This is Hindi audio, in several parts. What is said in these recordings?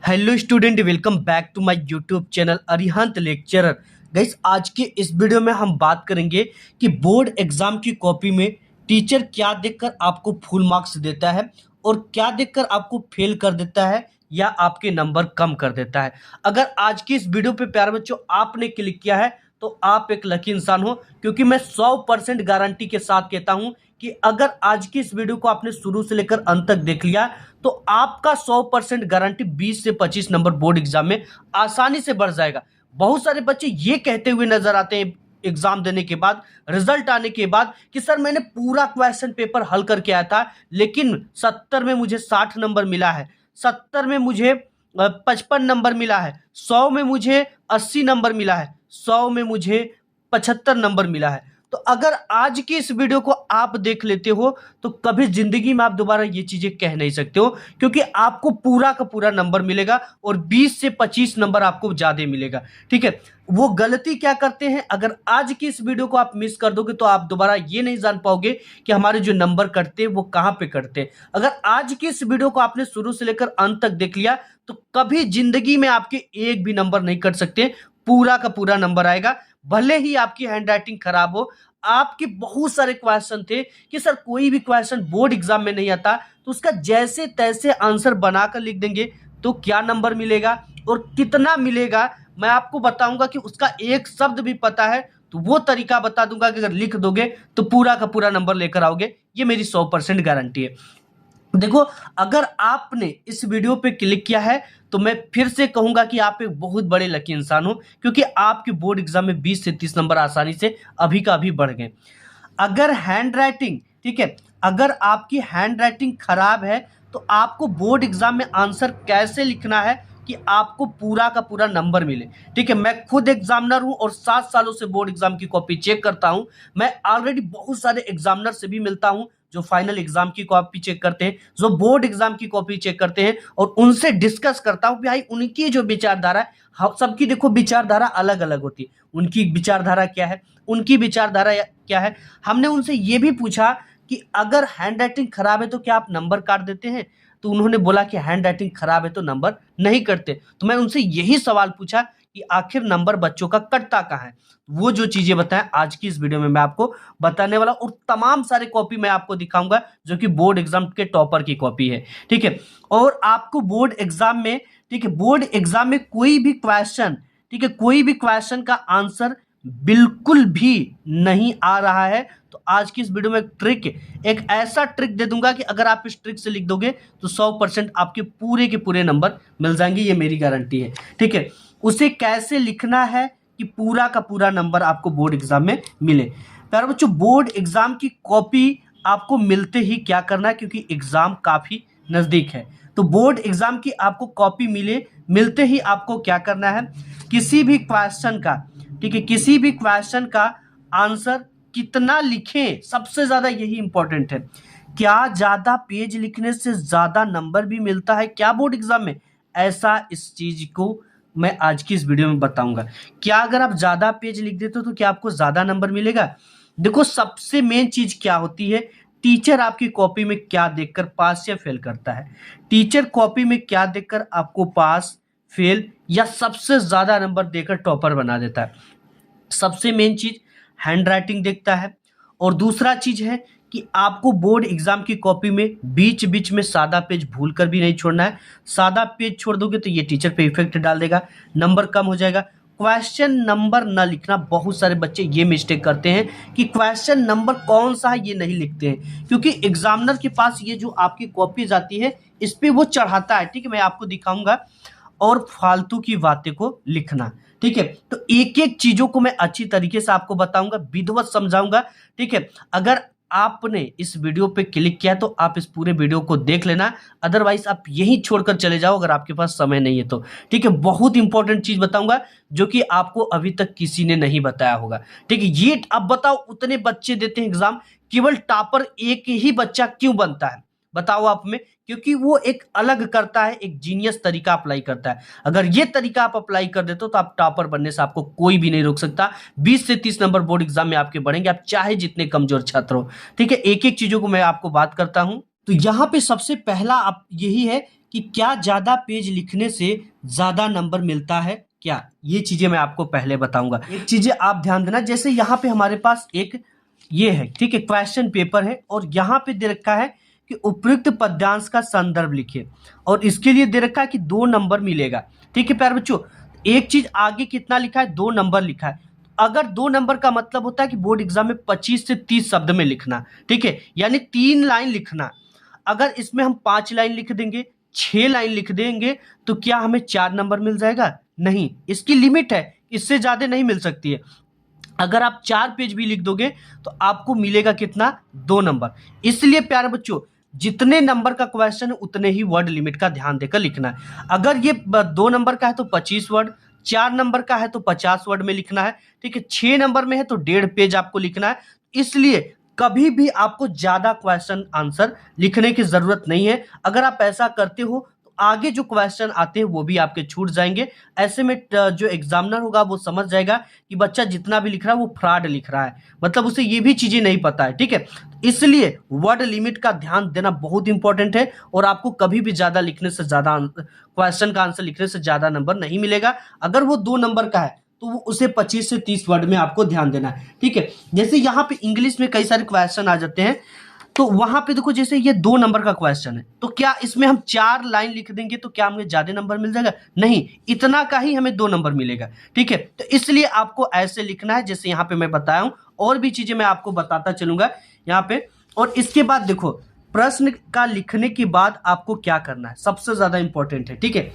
Hello student, welcome back to my YouTube channel Arihant lecturer. Guys, आज के इस वीडियो में हम बात करेंगे कि बोर्ड एग्जाम की कॉपी में टीचर क्या देखकर आपको फुल मार्क्स देता है और क्या देखकर आपको फेल कर देता है या आपके नंबर कम कर देता है। अगर आज की इस वीडियो पे प्यारे बच्चों आपने क्लिक किया है तो आप एक लकी इंसान हो, क्योंकि मैं 100% गारंटी के साथ कहता हूं कि अगर आज की इस वीडियो को आपने शुरू से लेकर अंत तक देख लिया तो आपका 100% गारंटी 20 से 25 नंबर बोर्ड एग्जाम में आसानी से बढ़ जाएगा। बहुत सारे बच्चे ये कहते हुए नजर आते हैं एग्जाम देने के बाद, रिजल्ट आने के बाद, कि सर मैंने पूरा क्वेश्चन पेपर हल करके आया था लेकिन 70 में मुझे 60 नंबर मिला है, 70 में मुझे 55 नंबर मिला है, 100 में मुझे 80 नंबर मिला है, 100 में मुझे 75 नंबर मिला है। तो अगर आज की इस वीडियो को आप देख लेते हो तो कभी जिंदगी में आप दोबारा ये चीजें कह नहीं सकते हो, क्योंकि आपको पूरा का पूरा नंबर मिलेगा और 20 से 25 नंबर आपको ज्यादा मिलेगा। ठीक है, वो गलती क्या करते हैं, अगर आज की इस वीडियो को आप मिस कर दोगे तो आप दोबारा ये नहीं जान पाओगे कि हमारे जो नंबर कटते हैं वो कहां पे कटते हैं। अगर आज की इस वीडियो को आपने शुरू से लेकर अंत तक देख लिया तो कभी जिंदगी में आपके एक भी नंबर नहीं कट सकते, पूरा का पूरा नंबर आएगा। भले ही आपकी हैंडराइटिंग खराब हो, आपके बहुत सारे क्वेश्चन थे कि सर कोई भी क्वेश्चन बोर्ड एग्जाम में नहीं आता तो उसका जैसे तैसे आंसर बनाकर लिख देंगे तो क्या नंबर मिलेगा और कितना मिलेगा मैं आपको बताऊंगा। कि उसका एक शब्द भी पता है तो वो तरीका बता दूंगा कि अगर लिख दोगे तो पूरा का पूरा नंबर लेकर आओगे, ये मेरी 100% गारंटी है। देखो, अगर आपने इस वीडियो पे क्लिक किया है तो मैं फिर से कहूंगा कि आप एक बहुत बड़े लकी इंसान हो, क्योंकि आपके बोर्ड एग्जाम में 20 से 30 नंबर आसानी से अभी का अभी बढ़ गए। अगर हैंड राइटिंग, ठीक है, अगर आपकी हैंड राइटिंग खराब है तो आपको बोर्ड एग्जाम में आंसर कैसे लिखना है कि आपको पूरा का पूरा नंबर मिले। ठीक है, मैं खुद एग्जामिनर हूं और 7 सालों से बोर्ड एग्जाम की कॉपी चेक करता हूं। मैं ऑलरेडी बहुत सारे एग्जामिनर से भी मिलता हूं जो फाइनल एग्जाम की कॉपी चेक करते हैं, जो बोर्ड एग्जाम की कॉपी चेक करते हैं, और उनसे डिस्कस करता हूं भाई उनकी जो विचारधारा है। सबकी देखो विचारधारा अलग अलग होती है, उनकी विचारधारा क्या है, उनकी विचारधारा क्या है। हमने उनसे ये भी पूछा कि अगर हैंड राइटिंग खराब है तो क्या आप नंबर काट देते हैं, तो उन्होंने बोला कि हैंड राइटिंग खराब है तो नंबर नहीं कटते। तो मैं उनसे यही सवाल पूछा कि आखिर नंबर बच्चों का कटता कहाँ है। वो जो चीजें बताएं आज की इस वीडियो में मैं आपको बताने वाला, और तमाम सारे कॉपी मैं आपको दिखाऊंगा जो कि बोर्ड एग्जाम के टॉपर की कॉपी है। ठीक है, और आपको बोर्ड एग्जाम में, ठीक है, बोर्ड एग्जाम में कोई भी क्वेश्चन, ठीक है, कोई भी क्वेश्चन का आंसर बिल्कुल भी नहीं आ रहा है तो आज की इस वीडियो में एक ऐसा ट्रिक दे दूंगा कि अगर आप इस ट्रिक से लिख दोगे तो 100% आपके पूरे के पूरे नंबर मिल जाएंगे, ये मेरी गारंटी है। ठीक है, उसे कैसे लिखना है कि पूरा का पूरा नंबर आपको बोर्ड एग्जाम में मिले। प्यारे बच्चों, बोर्ड एग्जाम की कॉपी आपको मिलते ही क्या करना है, क्योंकि एग्जाम काफी नजदीक है, तो बोर्ड एग्जाम की आपको कॉपी मिलते ही आपको क्या करना है, किसी भी क्वेश्चन का, ठीक है, किसी भी क्वेश्चन का आंसर कितना लिखें, सबसे ज्यादा यही इंपॉर्टेंट है। क्या ज्यादा पेज लिखने से ज्यादा नंबर भी मिलता है क्या बोर्ड एग्जाम में? ऐसा इस चीज को मैं आज की इस वीडियो में बताऊंगा। क्या अगर आप ज्यादा पेज लिख देते हो तो क्या आपको ज्यादा नंबर मिलेगा? देखो, सबसे मेन चीज क्या होती है, टीचर आपकी कॉपी में क्या देखकर पास या फेल करता है। टीचर कॉपी में क्या देखकर आपको पास, फेल या सबसे ज्यादा नंबर देकर टॉपर बना देता है? सबसे मेन चीज हैंड राइटिंग देखता है, और दूसरा चीज है कि आपको बोर्ड एग्जाम की कॉपी में बीच बीच में सादा पेज भूल कर भी नहीं छोड़ना है। सादा पेज छोड़ दोगे तो ये टीचर पे इफेक्ट डाल देगा, नंबर कम हो जाएगा। क्वेश्चन नंबर न लिखना, बहुत सारे बच्चे ये मिस्टेक करते हैं कि क्वेश्चन नंबर कौन सा है ये नहीं लिखते हैं, क्योंकि एग्जामिनर के पास ये जो आपकी कॉपी जाती है इस पे वो चढ़ाता है। ठीक है, मैं आपको दिखाऊंगा, और फालतू की बातें को लिखना। ठीक है, तो एक एक चीजों को मैं अच्छी तरीके से आपको बताऊंगा, विधिवत समझाऊंगा। ठीक है, अगर आपने इस वीडियो पे क्लिक किया तो आप इस पूरे वीडियो को देख लेना, अदरवाइज आप यही छोड़कर चले जाओ अगर आपके पास समय नहीं है तो। ठीक है, बहुत इंपॉर्टेंट चीज बताऊंगा जो कि आपको अभी तक किसी ने नहीं बताया होगा। ठीक है, ये अब बताओ, उतने बच्चे देते हैं एग्जाम, केवल टॉपर एक ही बच्चा क्यों बनता है? बताओ आप में, क्योंकि वो एक अलग करता है, एक जीनियस तरीका अप्लाई करता है। अगर ये तरीका आप अप्लाई कर देते हो तो आप टॉपर बनने से आपको कोई भी नहीं रोक सकता। 20 से 30 नंबर बोर्ड एग्जाम में आपके बढ़ेंगे, आप चाहे जितने कमजोर छात्र हो। ठीक है, एक एक चीजों को मैं आपको बात करता हूं। तो यहाँ पे सबसे पहला आप यही है कि क्या ज़्यादा पेज लिखने से ज़्यादा नंबर मिलता है क्या? ये चीज़ें मैं आपको पहले बताऊँगा। एक चीज़ें आप ध्यान देना, जैसे यहाँ पे हमारे पास एक ये है, ठीक है, क्वेश्चन पेपर है और यहाँ पे दे रखा है कि उपयुक्त पद्यांश का संदर्भ लिखिए और इसके लिए दे रखा है कि 2 नंबर मिलेगा। ठीक है प्यारे बच्चों, एक चीज़ आगे कितना लिखा है, 2 नंबर लिखा है। अगर 2 नंबर का मतलब होता है कि बोर्ड एग्जाम में 25 से 30 शब्द में लिखना, ठीक है, यानी 3 लाइन लिखना। अगर इसमें हम 5 लाइन लिख देंगे, 6 लाइन लिख देंगे, तो क्या हमें 4 नंबर मिल जाएगा? नहीं, इसकी लिमिट है, इससे ज़्यादा नहीं मिल सकती है। अगर आप 4 पेज भी लिख दोगे तो आपको मिलेगा कितना? 2 नंबर। इसलिए प्यारे बच्चों, जितने नंबर का क्वेश्चन है उतने ही वर्ड लिमिट का ध्यान देकर लिखना है। अगर ये 2 नंबर का है तो 25 वर्ड, 4 नंबर का है तो 50 वर्ड में लिखना है, ठीक है, 6 नंबर में है तो 1.5 पेज आपको लिखना है। इसलिए कभी भी आपको ज़्यादा क्वेश्चन आंसर लिखने की ज़रूरत नहीं है। अगर आप ऐसा करते हो तो आगे जो क्वेश्चन आते हैं वो भी आपके छूट जाएंगे। ऐसे में जो एग्जामिनर होगा वो समझ जाएगा कि बच्चा जितना भी लिख रहा है वो फ्रॉड लिख रहा है, मतलब उसे ये भी चीज़ें नहीं पता है, ठीक है। इसलिए वर्ड लिमिट का ध्यान देना बहुत इंपॉर्टेंट है और आपको कभी भी ज़्यादा लिखने से ज़्यादा क्वेश्चन का आंसर लिखने से ज़्यादा नंबर नहीं मिलेगा। अगर वो 2 नंबर का है तो वो उसे 25 से 30 वर्ड में आपको ध्यान देना है, ठीक है। जैसे यहाँ पे इंग्लिश में कई सारे क्वेश्चन आ जाते हैं, तो वहां पे देखो, जैसे ये 2 नंबर का क्वेश्चन है तो क्या इसमें हम 4 लाइन लिख देंगे तो क्या हमें ज्यादा नंबर मिल जाएगा? नहीं, इतना का ही हमें 2 नंबर मिलेगा, ठीक है। तो इसलिए आपको ऐसे लिखना है जैसे यहाँ पे मैं बताया हूं, और भी चीजें मैं आपको बताता चलूंगा यहाँ पे। और इसके बाद देखो, प्रश्न का लिखने के बाद आपको क्या करना है, सबसे ज्यादा इंपॉर्टेंट है, ठीक है।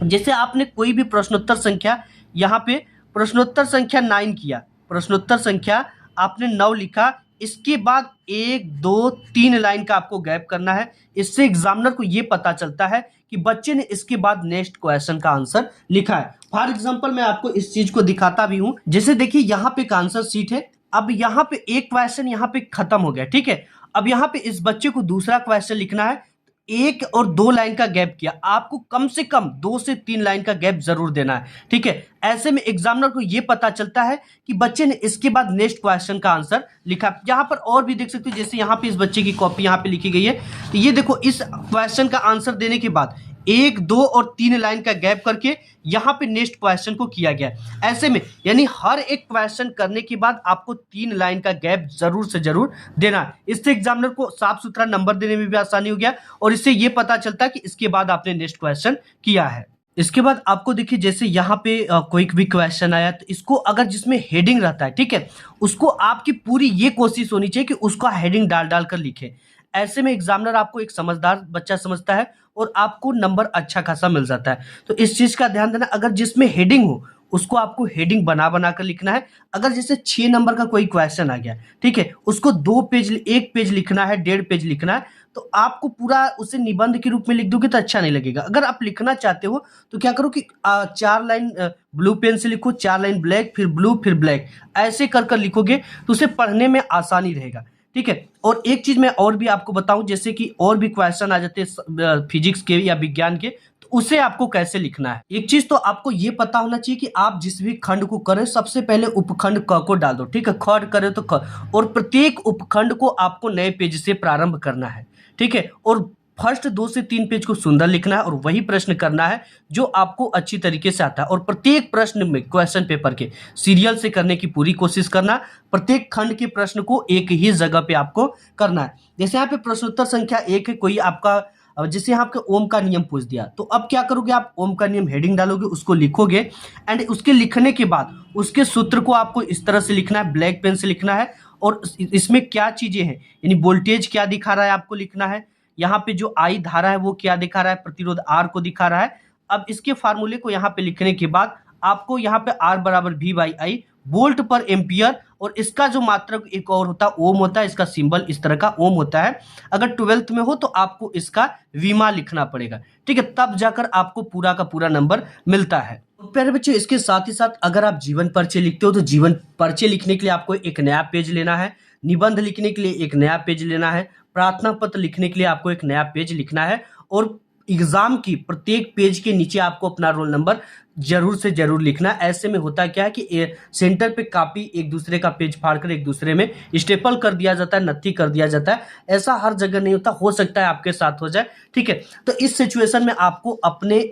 जैसे आपने कोई भी प्रश्नोत्तर संख्या, यहाँ पे प्रश्नोत्तर संख्या 9 किया, प्रश्नोत्तर संख्या आपने 9 लिखा, इसके बाद 1 2 3 लाइन का आपको गैप करना है। इससे एग्जामिनर को ये पता चलता है कि बच्चे ने इसके बाद नेक्स्ट क्वेश्चन का आंसर लिखा है। फॉर एग्जाम्पल मैं आपको इस चीज को दिखाता भी हूं, जैसे देखिए यहाँ पे एक आंसर सीट है, अब यहाँ पे एक क्वेश्चन यहाँ पे खत्म हो गया, ठीक है। अब यहाँ पे इस बच्चे को दूसरा क्वेश्चन लिखना है, 1 और 2 लाइन का गैप किया, आपको कम से कम 2 से 3 लाइन का गैप जरूर देना है, ठीक है। ऐसे में एग्जामिनर को यह पता चलता है कि बच्चे ने इसके बाद नेक्स्ट क्वेश्चन का आंसर लिखा। यहाँ पर और भी देख सकते हो, जैसे यहाँ पे इस बच्चे की कॉपी यहाँ पे लिखी गई है, तो ये देखो, इस क्वेश्चन का आंसर देने के बाद 1 2 और 3 लाइन का गैप करके यहाँ पे नेक्स्ट क्वेश्चन को किया गया। ऐसे में यानी हर एक क्वेश्चन करने के बाद आपको 3 लाइन का गैप जरूर से जरूर देना है। इससे एग्जामिनर को साफ सुथरा नंबर देने में भी आसानी हो गया और इससे ये पता चलता है कि इसके बाद आपने नेक्स्ट क्वेश्चन किया है। इसके बाद आपको देखिए, जैसे यहाँ पे कोई भी क्वेश्चन आया तो इसको अगर जिसमें हेडिंग रहता है, ठीक है, उसको आपकी पूरी ये कोशिश होनी चाहिए कि उसका हेडिंग डाल डाल कर लिखे। ऐसे में एग्जामिनर आपको एक समझदार बच्चा समझता है और आपको नंबर अच्छा खासा मिल जाता है। तो इस चीज का ध्यान देना, अगर जिसमें हेडिंग हो उसको आपको हेडिंग बना बना कर लिखना है। अगर जैसे 6 नंबर का कोई क्वेश्चन आ गया, ठीक है, उसको 2 पेज 1 पेज लिखना है, 1.5 पेज लिखना है, तो आपको पूरा उसे निबंध के रूप में लिख दोगे तो अच्छा नहीं लगेगा। अगर आप लिखना चाहते हो तो क्या करो कि 4 लाइन ब्लू पेन से लिखो, 4 लाइन ब्लैक, फिर ब्लू, फिर ब्लैक, ऐसे कर कर लिखोगे तो उसे पढ़ने में आसानी रहेगा, ठीक है। और एक चीज मैं और भी आपको बताऊं, जैसे कि और भी क्वेश्चन आ जाते हैं फिजिक्स के या विज्ञान के, तो उसे आपको कैसे लिखना है। एक चीज तो आपको ये पता होना चाहिए कि आप जिस भी खंड को करें सबसे पहले उपखंड क को डाल दो, ठीक है, खंड करे तो ख, और प्रत्येक उपखंड को आपको नए पेज से प्रारंभ करना है, ठीक है। और फर्स्ट 2 से 3 पेज को सुंदर लिखना है और वही प्रश्न करना है जो आपको अच्छी तरीके से आता है। और प्रत्येक प्रश्न में क्वेश्चन पेपर के सीरियल से करने की पूरी कोशिश करना। प्रत्येक खंड के प्रश्न को एक ही जगह पे आपको करना है। जैसे यहाँ पे प्रश्नोत्तर संख्या 1 है, कोई आपका जैसे यहाँ आपके ओम का नियम पूछ दिया, तो अब क्या करोगे, आप ओम का नियम हेडिंग डालोगे, उसको लिखोगे, एंड उसके लिखने के बाद उसके सूत्र को आपको इस तरह से लिखना है, ब्लैक पेन से लिखना है। और इसमें क्या चीजें हैं, यानी वोल्टेज क्या दिखा रहा है आपको लिखना है, यहाँ पे जो आई धारा है वो क्या दिखा रहा है, प्रतिरोध आर को दिखा रहा है। अब इसके फार्मूले को यहाँ पे लिखने के बाद आपको यहाँ पे आर बराबर वी बाई आई वोल्ट पर एम्पियर, और इसका जो मात्रक एक और होता है ओम होता है, इसका सिंबल इस तरह का ओम होता है। अगर 12th में हो तो आपको इसका वीमा लिखना पड़ेगा, ठीक है, तब जाकर आपको पूरा का पूरा नंबर मिलता है। तो प्यारे बच्चों, इसके साथ ही साथ अगर आप जीवन परिचय लिखते हो तो जीवन परिचय लिखने के लिए आपको एक नया पेज लेना है, निबंध लिखने के लिए एक नया पेज लेना है, प्रार्थना पत्र लिखने के लिए आपको एक नया पेज लिखना है, और एग्जाम की प्रत्येक पेज के नीचे आपको अपना रोल नंबर जरूर से जरूर लिखना है। ऐसे में होता क्या है कि सेंटर पे कॉपी एक दूसरे का पेज फाड़कर एक दूसरे में स्टेपल कर दिया जाता है, नत्थी कर दिया जाता है। ऐसा हर जगह नहीं होता, हो सकता है आपके साथ हो जाए, ठीक है। तो इस सिचुएशन में आपको अपने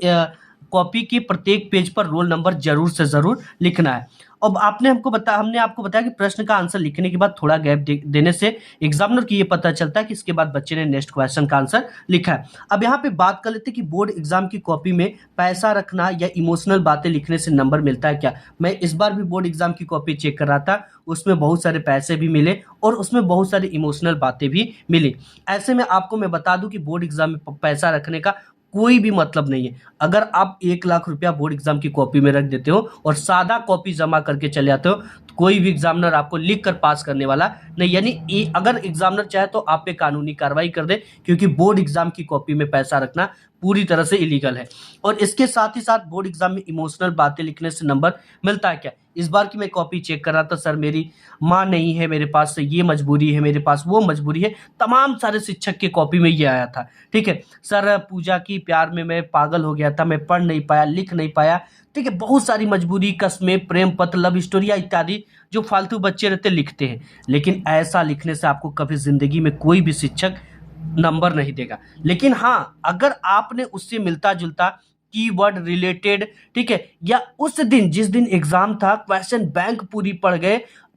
कॉपी के प्रत्येक पेज पर रोल नंबर जरूर से जरूर लिखना है। अब हमने आपको बताया कि प्रश्न का आंसर लिखने के बाद थोड़ा गैप देने से एग्जामिनर की ये पता चलता है कि इसके बाद बच्चे ने नेक्स्ट क्वेश्चन का आंसर लिखा है। अब यहाँ पे बात कर लेते हैं कि बोर्ड एग्जाम की कॉपी में पैसा रखना या इमोशनल बातें लिखने से नंबर मिलता है क्या। मैं इस बार भी बोर्ड एग्जाम की कॉपी चेक कर रहा था, उसमें बहुत सारे पैसे भी मिले और उसमें बहुत सारी इमोशनल बातें भी मिली। ऐसे में आपको मैं बता दूं कि बोर्ड एग्जाम में पैसा रखने का कोई भी मतलब नहीं है। अगर आप 1 लाख रुपया बोर्ड एग्जाम की कॉपी में रख देते हो और सादा कॉपी जमा करके चले जाते हो, तो कोई भी एग्जामिनर आपको लिख कर पास करने वाला नहीं। यानी अगर एग्जामिनर चाहे तो आप पे कानूनी कार्रवाई कर दे, क्योंकि बोर्ड एग्जाम की कॉपी में पैसा रखना पूरी तरह से इलीगल है। और इसके साथ ही साथ बोर्ड एग्जाम में इमोशनल बातें लिखने से नंबर मिलता है क्या। इस बार की मैं कॉपी चेक कर रहा था, सर मेरी माँ नहीं है, मेरे पास ये मजबूरी है, मेरे पास वो मजबूरी है, तमाम सारे शिक्षक की कॉपी में ये आया था, ठीक है। सर पूजा की प्यार में मैं पागल हो गया था, मैं पढ़ नहीं पाया, लिख नहीं पाया, ठीक है। बहुत सारी मजबूरी, कस्में, प्रेम पत्र, लव स्टोरिया इत्यादि जो फालतू बच्चे रहते लिखते हैं। लेकिन ऐसा लिखने से आपको कभी जिंदगी में कोई भी शिक्षक नंबर नहीं देगा। लेकिन हाँ, अगर आपने उससे मिलता जुलता कीवर्ड रिलेटेड, ठीक है, या उस दिन जिस दिन एग्जाम था क्वेश्चन बैंक पूरी पढ़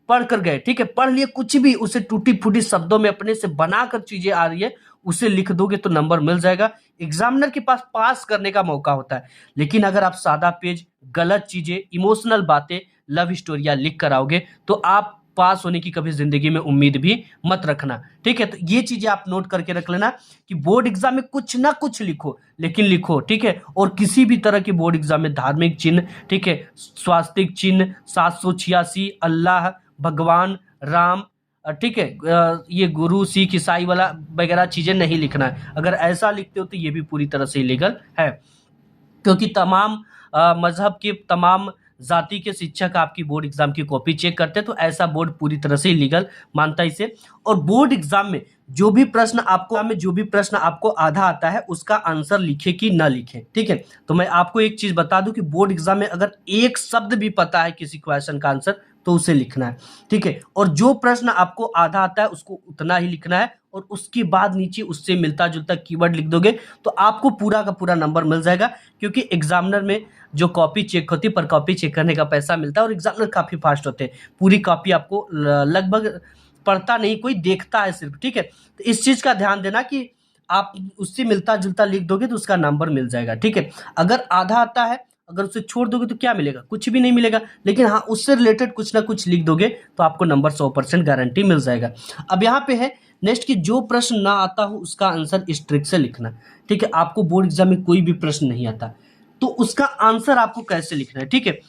कर गए, ठीक है, पढ़ लिए, कुछ भी उसे टूटी फूटी शब्दों में अपने से बनाकर चीजें आ रही है, उसे लिख दोगे तो नंबर मिल जाएगा। एग्जामिनर के पास पास करने का मौका होता है। लेकिन अगर आप सादा पेज, गलत चीजें, इमोशनल बातें, लव स्टोरिया लिख कर आओगे तो आप पास होने की कभी जिंदगी में उम्मीद भी मत रखना, ठीक है। तो ये चीजें आप नोट करके रख लेना कि बोर्ड एग्जाम में कुछ ना कुछ लिखो, लेकिन लिखो, ठीक है। और किसी भी तरह के बोर्ड एग्जाम में धार्मिक चिन्ह, ठीक है, स्वास्तिक चिन्ह, 786, अल्लाह, भगवान, राम, ठीक है, ये गुरु, सिख, ईसाई वाला वगैरह चीजें नहीं लिखना है। अगर ऐसा लिखते हो तो ये भी पूरी तरह से इलीगल है, क्योंकि तमाम मजहब के, तमाम जाति के शिक्षक आपकी बोर्ड एग्जाम की कॉपी चेक करते हैं। तो ऐसा बोर्ड पूरी तरह से इलीगल मानता है इसे। और बोर्ड एग्जाम में जो भी प्रश्न आपको आधा आता है उसका आंसर लिखे कि ना लिखे, ठीक है। तो मैं आपको एक चीज बता दूं कि बोर्ड एग्जाम में अगर एक शब्द भी पता है किसी क्वेश्चन का आंसर तो उसे लिखना है, ठीक है। और जो प्रश्न आपको आधा आता है उसको उतना ही लिखना है, और उसके बाद नीचे उससे मिलता जुलता कीवर्ड लिख दोगे तो आपको पूरा का पूरा नंबर मिल जाएगा। क्योंकि एग्जामिनर में जो कॉपी चेक होती है, पर कॉपी चेक करने का पैसा मिलता है, और एग्जामिनर काफी फास्ट होते हैं, पूरी कॉपी आपको लगभग पढ़ता नहीं, कोई देखता है सिर्फ, ठीक है। तो इस चीज का ध्यान देना कि आप उससे मिलता जुलता लिख दोगे तो उसका नंबर मिल जाएगा, ठीक है। अगर आधा आता है, अगर उसे छोड़ दोगे तो क्या मिलेगा, कुछ भी नहीं मिलेगा। लेकिन हाँ, उससे रिलेटेड कुछ ना कुछ लिख दोगे तो आपको नंबर 100% गारंटी मिल जाएगा। अब यहाँ पे है नेक्स्ट कि जो प्रश्न ना आता हो उसका आंसर इस ट्रिक से लिखना, ठीक है। आपको बोर्ड एग्जाम में कोई भी प्रश्न नहीं आता तो उसका आंसर आपको कैसे लिखना है, ठीक है।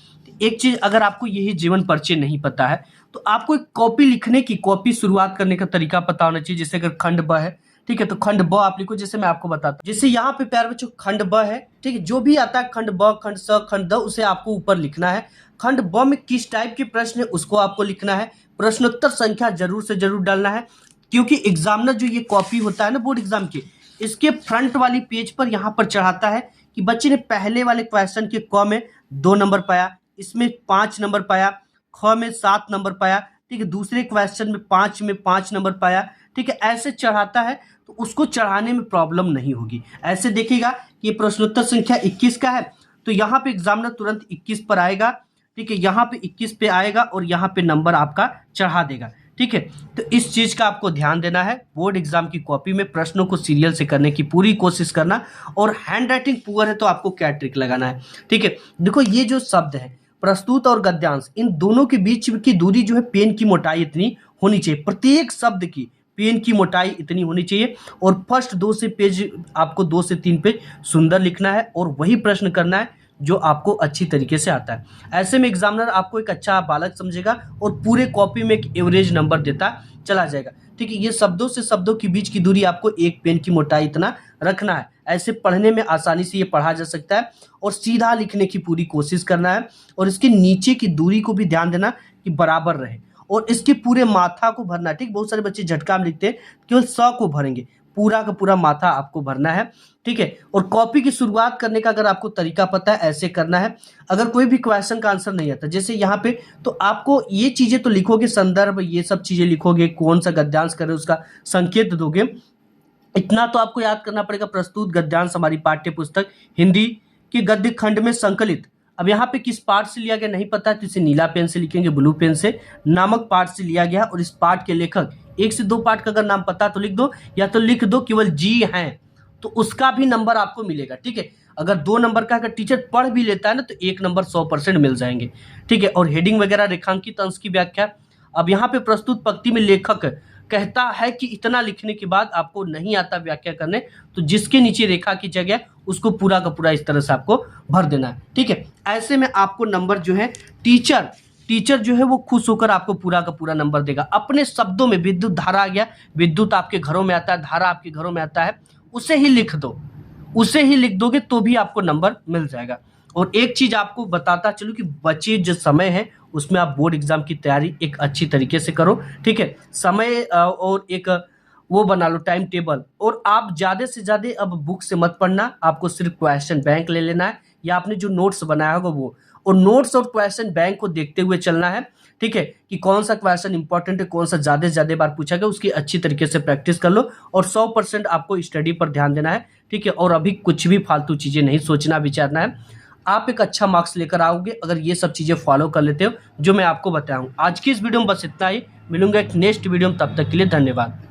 एक चीज, अगर आपको यही जीवन परिचय नहीं पता है तो आपको एक कॉपी लिखने की, कॉपी शुरुआत करने का तरीका पता होना चाहिए। जैसे अगर खंड ब है, ठीक है, तो खंड ब आप लिखो। जैसे मैं आपको बताता हूँ, जैसे यहाँ पे प्यारे बच्चों खंड ब है, ठीक है, जो भी आता है खंड ब, खंड स, खंड द, उसे आपको ऊपर लिखना है। खंड ब में किस टाइप के प्रश्न है उसको आपको लिखना है। प्रश्नोत्तर संख्या जरूर से जरूर डालना है, क्योंकि एग्जामिनर जो ये कॉपी होता है ना बोर्ड एग्जाम की, इसके फ्रंट वाली पेज पर यहाँ पर चढ़ाता है कि बच्चे ने पहले वाले क्वेश्चन के क में 2 नंबर पाया, इसमें 5 नंबर पाया, ख में 7 नंबर पाया, ठीक है, दूसरे क्वेश्चन में 5 नंबर पाया, ठीक है। ऐसे चढ़ाता है तो उसको चढ़ाने में प्रॉब्लम नहीं होगी। ऐसे देखिएगा कि प्रश्नोत्तर संख्या 21 का है तो यहाँ पे एग्जामिनर तुरंत 21 पर आएगा, ठीक है, यहाँ पे 21 पे आएगा और यहाँ पे नंबर आपका चढ़ा देगा, ठीक है। तो इस चीज का आपको ध्यान देना है। बोर्ड एग्जाम की कॉपी में प्रश्नों को सीरियल से करने की पूरी कोशिश करना। और हैंड राइटिंग पुअर है तो आपको क्या ट्रिक लगाना है, ठीक है। देखो, ये जो शब्द है प्रस्तुत और गद्यांश, इन दोनों के बीच की दूरी जो है पेन की मोटाई इतनी होनी चाहिए, प्रत्येक शब्द की पेन की मोटाई इतनी होनी चाहिए। और फर्स्ट 2 से पेज, आपको 2 से 3 पेज सुंदर लिखना है और वही प्रश्न करना है जो आपको अच्छी तरीके से आता है। ऐसे में एग्जामिनर आपको एक अच्छा बालक समझेगा और पूरे कॉपी में एक एवरेज नंबर देता चला जाएगा, ठीक है। ये शब्दों से शब्दों के बीच की दूरी आपको एक पेन की मोटाई इतना रखना है। ऐसे पढ़ने में आसानी से ये पढ़ा जा सकता है और सीधा लिखने की पूरी कोशिश करना है। और इसके नीचे की दूरी को भी ध्यान देना कि बराबर रहे, और इसके पूरे माथा को भरना, ठीक। बहुत सारे बच्चे झटका में लिखते हैं, केवल स को भरेंगे, पूरा का पूरा माथा आपको भरना है, ठीक है। और कॉपी की शुरुआत करने का अगर आपको तरीका पता है, ऐसे करना है। अगर कोई भी क्वेश्चन का आंसर नहीं आता, जैसे यहाँ पे, तो आपको ये चीजें तो लिखोगे, संदर्भ ये सब चीजें लिखोगे, कौन सा गद्यांश करे उसका संकेत दोगे। इतना तो आपको याद करना पड़ेगा। प्रस्तुत गद्यांश हमारी पाठ्य पुस्तक हिंदी के गद्य खंड में संकलित। अब यहाँ पे किस पाठ से लिया गया नहीं पता है, तो इसे नीला पेन से लिखेंगे, ब्लू पेन से, नामक पाठ से लिया गया। और इस पाठ के लेखक, एक से दो पाठ का अगर नाम पता तो लिख दो, या तो लिख दो केवल जी हैं, तो उसका भी नंबर आपको मिलेगा, ठीक है। अगर 2 नंबर का अगर टीचर पढ़ भी लेता है ना, तो 1 नंबर 100% मिल जाएंगे, ठीक है। और हेडिंग वगैरह, रेखांकित अंश की व्याख्या। अब यहाँ पे प्रस्तुत पंक्ति में लेखक कहता है कि इतना लिखने के बाद आपको नहीं आता व्याख्या करने, तो जिसके नीचे रेखा की जगह उसको पूरा का पूरा इस तरह से आपको भर देना है, ठीक है। ऐसे में आपको नंबर जो है टीचर जो है वो खुश होकर आपको पूरा का पूरा नंबर देगा। अपने शब्दों में विद्युत धारा आ गया, विद्युत आपके घरों में आता है, धारा आपके घरों में आता है, उसे ही लिख दो, उसे ही लिख दोगे तो भी आपको नंबर मिल जाएगा। और एक चीज आपको बताता चलूं कि बचे जो समय है उसमें आप बोर्ड एग्जाम की तैयारी एक अच्छी तरीके से करो, ठीक है। समय और एक वो बना लो टाइम टेबल। और आप ज्यादा से ज्यादा अब बुक से मत पढ़ना, आपको सिर्फ क्वेश्चन बैंक ले लेना है, या आपने जो नोट्स बनाया होगा वो, और नोट्स और क्वेश्चन बैंक को देखते हुए चलना है, ठीक है, कि कौन सा क्वेश्चन इंपॉर्टेंट है, कौन सा ज्यादा से ज्यादा बार पूछा गया, उसकी अच्छी तरीके से प्रैक्टिस कर लो। और 100% आपको स्टडी पर ध्यान देना है, ठीक है। और अभी कुछ भी फालतू चीजें नहीं सोचना विचारना है। आप एक अच्छा मार्क्स लेकर आओगे अगर ये सब चीजें फॉलो कर लेते हो जो मैं आपको बताया हूँ। आज की इस वीडियो में बस इतना ही, मिलूंगा एक नेक्स्ट वीडियो में, तब तक के लिए धन्यवाद।